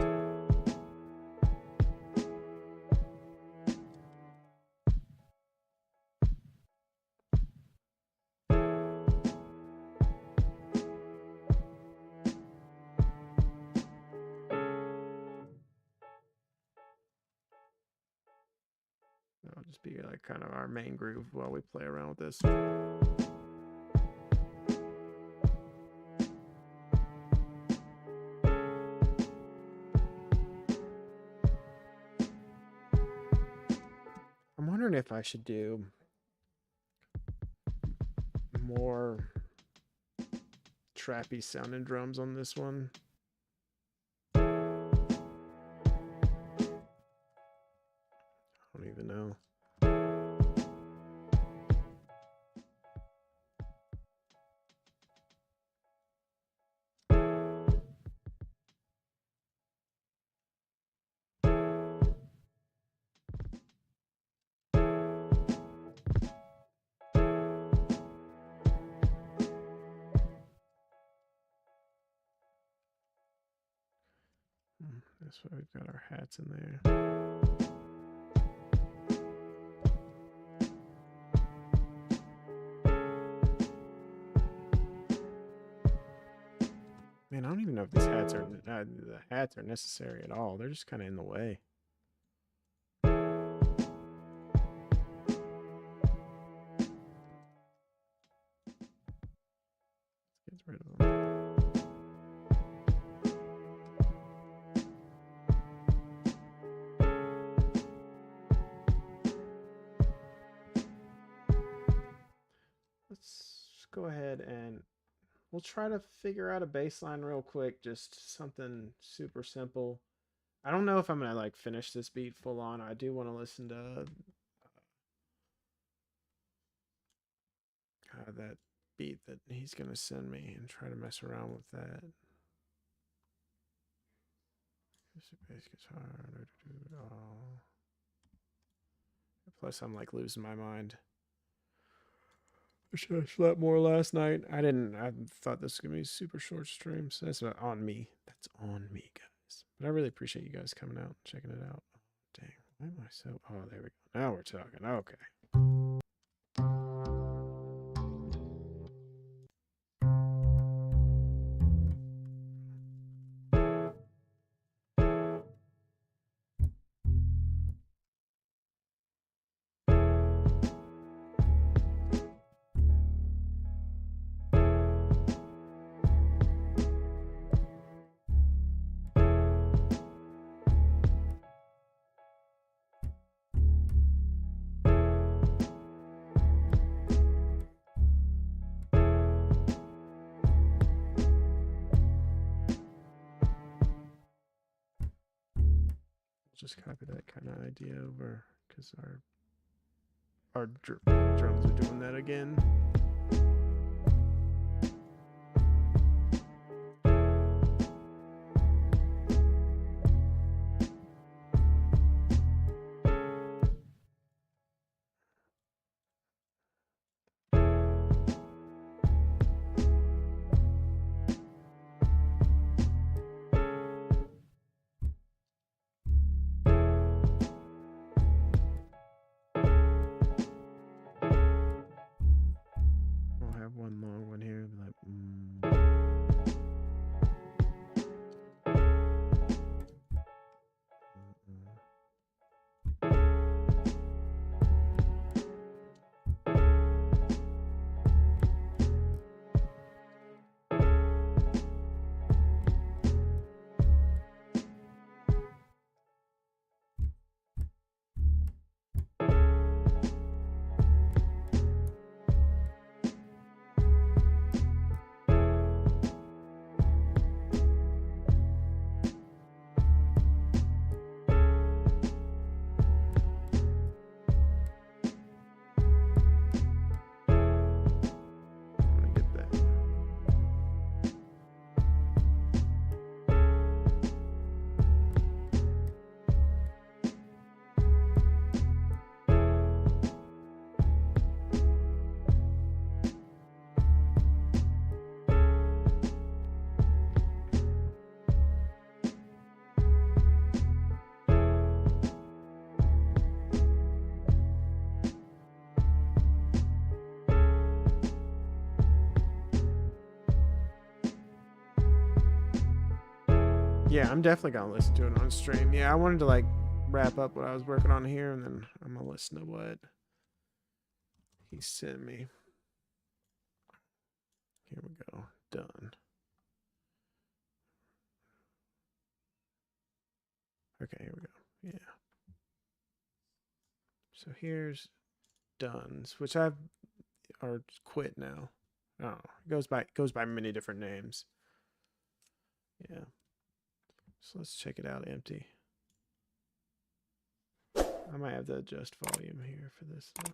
That'll just be like kind of our main groove while we play around with this. I'm wondering if I should do more trappy sounding drums on this one. That's why we've got our hats in there. Man, I don't even know if these hats are the hats are necessary at all. They're just kind of in the way. Let's get rid of them. Let's go ahead and we'll try to figure out a bass line real quick, just something super simple. I don't know if I'm gonna like finish this beat full on. I do want to listen to that beat that he's gonna send me and try to mess around with that. Bass guitar. Oh. Plus, I'm like losing my mind. I should have slept more last night. I didn't. I thought this was gonna be super short stream, so that's on me. That's on me, guys. But I really appreciate you guys coming out and checking it out. Oh, dang, why am I so? Oh, there we go. Now we're talking. Okay. Just copy that kind of idea over because our drums are doing that again. One long one here, like. Yeah, I'm definitely gonna listen to it on stream. Yeah, I wanted to like wrap up what I was working on here, and then I'm gonna listen to what he sent me. Here we go. Done. Okay, here we go. Yeah. So here's Duns, which I've or quit now. Oh, it goes by many different names. Yeah. So let's check it out empty. I might have to adjust volume here for this though.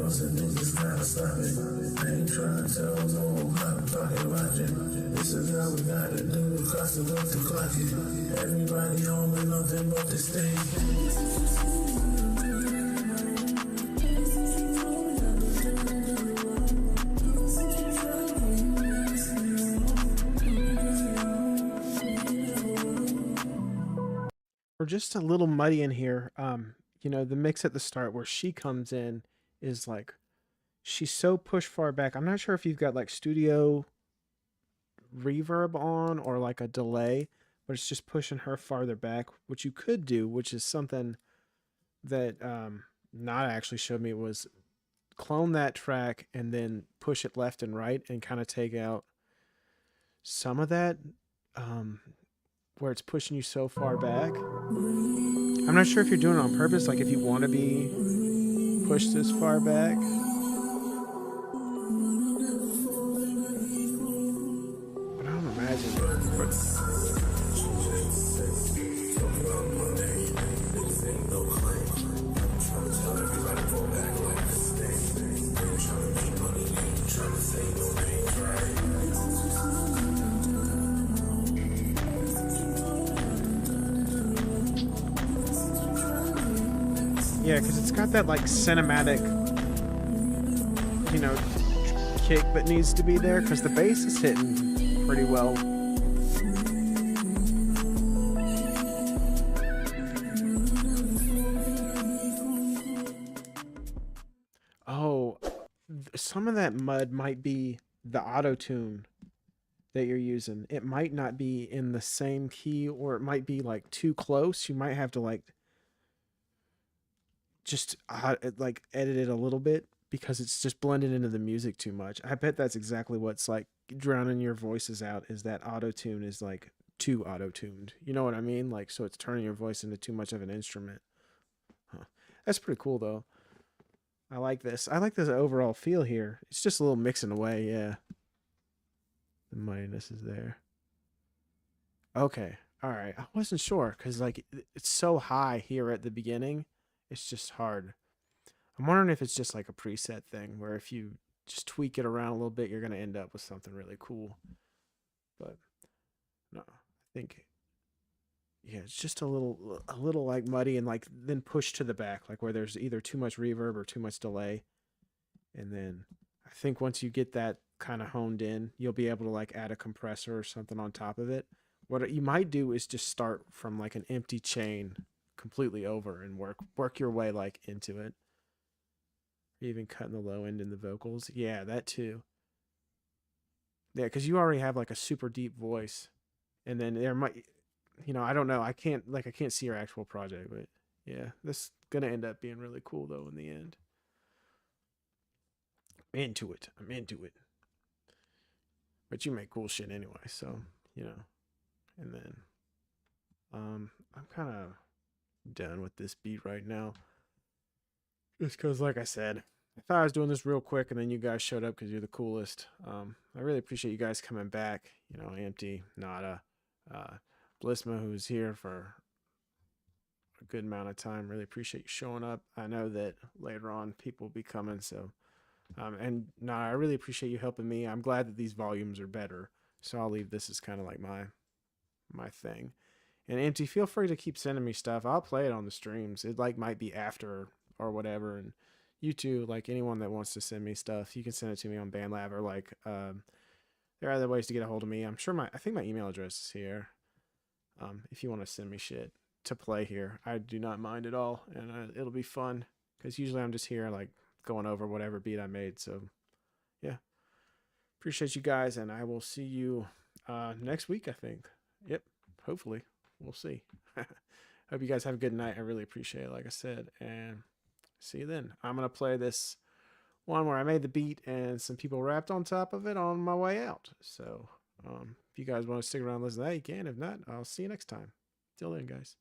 bustin' niggas gotta stop it. I ain't tryna tell no cop pocket watching. This is how we gotta do it, cost of up to clock it. Everybody home with nothing but the stage. We're just a little muddy in here. You know, the mix at the start where she comes in is like she's so pushed far back. I'm not sure if you've got like studio reverb on or like a delay, but it's just pushing her farther back. What you could do, which is something that Nada actually showed me, was clone that track and then push it left and right and kind of take out some of that where it's pushing you so far back. I'm not sure if you're doing it on purpose, like if you want to be pushed this far back. But I don't imagine it. Yeah, because it's got that like cinematic, you know, kick that needs to be there because the bass is hitting pretty well. Oh, some of that mud might be the auto tune that you're using. It might not be in the same key, or it might be like too close. You might have to like just like edit it a little bit because it's just blended into the music too much. I bet that's exactly what's like drowning your voices out, is that auto tune is like too auto tuned. You know what I mean? Like, so it's turning your voice into too much of an instrument. Huh. That's pretty cool though. I like this. I like this overall feel here. It's just a little mixing away. Yeah. The mightiness is there. Okay. All right. I wasn't sure because like it's so high here at the beginning. It's just hard. I'm wondering if it's just like a preset thing where if you just tweak it around a little bit, you're going to end up with something really cool. But no, I think, yeah, it's just a little like muddy and like then pushed to the back, like where there's either too much reverb or too much delay. And then I think once you get that kind of honed in, you'll be able to like add a compressor or something on top of it. What you might do is just start from like an empty chain completely over and work your way like into it. Even cutting the low end in the vocals. Yeah, that too. Yeah, because you already have like a super deep voice. And then there might, you know, I don't know. I can't see your actual project, but yeah, this is gonna end up being really cool though in the end. I'm into it. But you make cool shit anyway, so you know. And then I'm kind of done with this beat right now. Just because, like I said, I thought I was doing this real quick, and then you guys showed up because you're the coolest. I really appreciate you guys coming back. You know, Empty, Nada, Blisma, who's here for a good amount of time. Really appreciate you showing up. I know that later on people will be coming, so and Nada, I really appreciate you helping me. I'm glad that these volumes are better, so I'll leave this as kind of like my thing. And Empty, feel free to keep sending me stuff. I'll play it on the streams. It like might be after or whatever. And you too, like anyone that wants to send me stuff, you can send it to me on BandLab, or like there are other ways to get a hold of me. I'm sure I think my email address is here. If you want to send me shit to play here, I do not mind at all, and it'll be fun because usually I'm just here like going over whatever beat I made. So yeah, appreciate you guys, and I will see you next week, I think. Yep, hopefully. We'll see. Hope you guys have a good night. I really appreciate it, like I said, and see you then. I'm going to play this one where I made the beat and some people rapped on top of it on my way out. So if you guys want to stick around and listen to that, you can. If not, I'll see you next time. Till then, guys.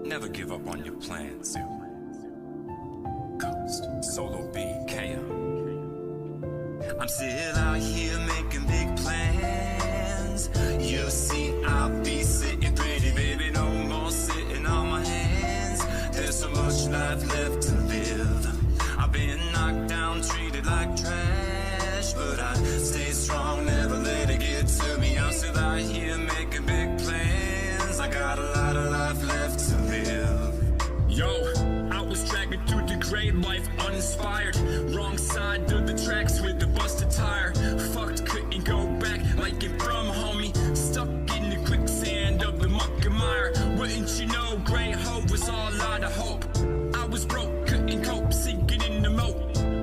Never give up on your plans. Coast, Solo B, Kaon. I'm still out here making big plans. You see, I'll be sitting pretty, baby, no more sitting on my hands. There's so much life left to live. I've been treated like trash, but I stay strong, never let it get to me. I'm still out here making big plans. I got a lot of life left to live. Yo, I was dragging through the great life uninspired. Wrong side of the tracks with the busted tire. Fucked, couldn't go back like it from homie. Stuck in the quicksand of the muck and mire. Wouldn't you know, great hope was all out of hope. I was broke, couldn't cope, sinking in the moat.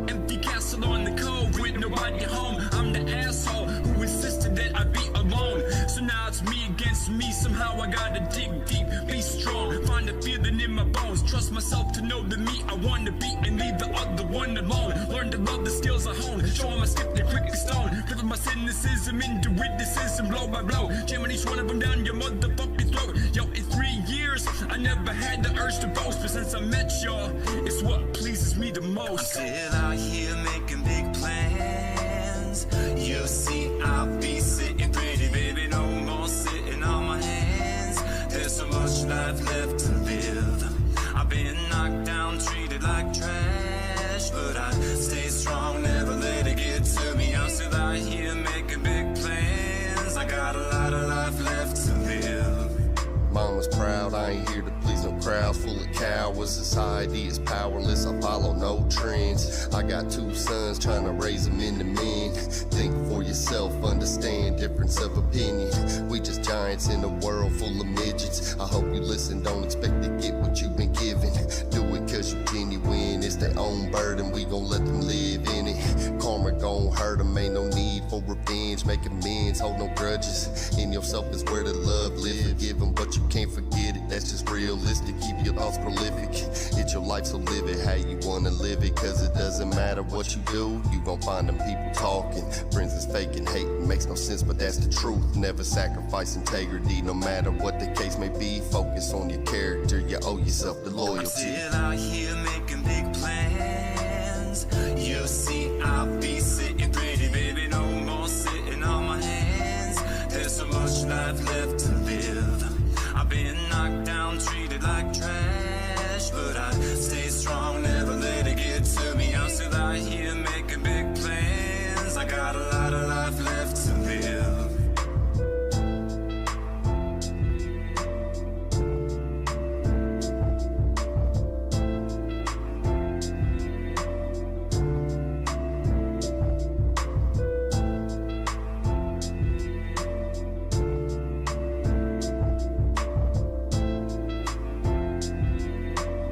Empty castle on the cove with nobody home. I'm the asshole who insisted that I be alone. So now it's me against me. Somehow I gotta dig deep, be strong, find a feeling in my bones. Trust myself to know the me I wanna be and leave the other one alone. Learn to love the skills I hone, show 'em I skip the quickly stone. Flipping my cynicism into witticism, blow by blow, jamming each one of them down your motherfucking throat. Yo, in 3 years I never had the urge to boast, but since I met y'all, it's what pleases me the I'm most. still out here making big plans. You see, I'll be sitting pretty, baby, no more sitting on my hands. There's so much life left to live. I've been knocked down, treated like trash, but I stay strong, never let it get to me. I'm still out here making big plans. I got a lot of life left to live. Mama's proud, I ain't here to please no crowds full of cowards. Society is powerless, I follow no trends. I got 2 sons, trying to raise them into men. Think for yourself, understand difference of opinion. We just giants in a world full of midgets. I hope you listen, don't expect to get what you've been given. Do it cause you genuine, it's their own burden, we gon' let them live in it. Karma gon' hurt them, ain't no need for revenge. Make amends, hold no grudges. In yourself is where the love live. Forgive them, but you can't forget it, that's just realistic. Keep your thoughts prolific, it's your life, so live it how you wanna live it. Cause it doesn't matter what you do, you gon' find them people talking. Friends is faking, hating, makes no sense, but that's the truth. Never sacrifice integrity, no matter what the case may be. Focus on your character, you owe yourself the I'm loyalty. still out here making big plans. You see, I'll be sitting pretty, baby, no more sitting on my hands. There's so much life left to live. I've been knocked down, treated like trash, but I stay strong, never let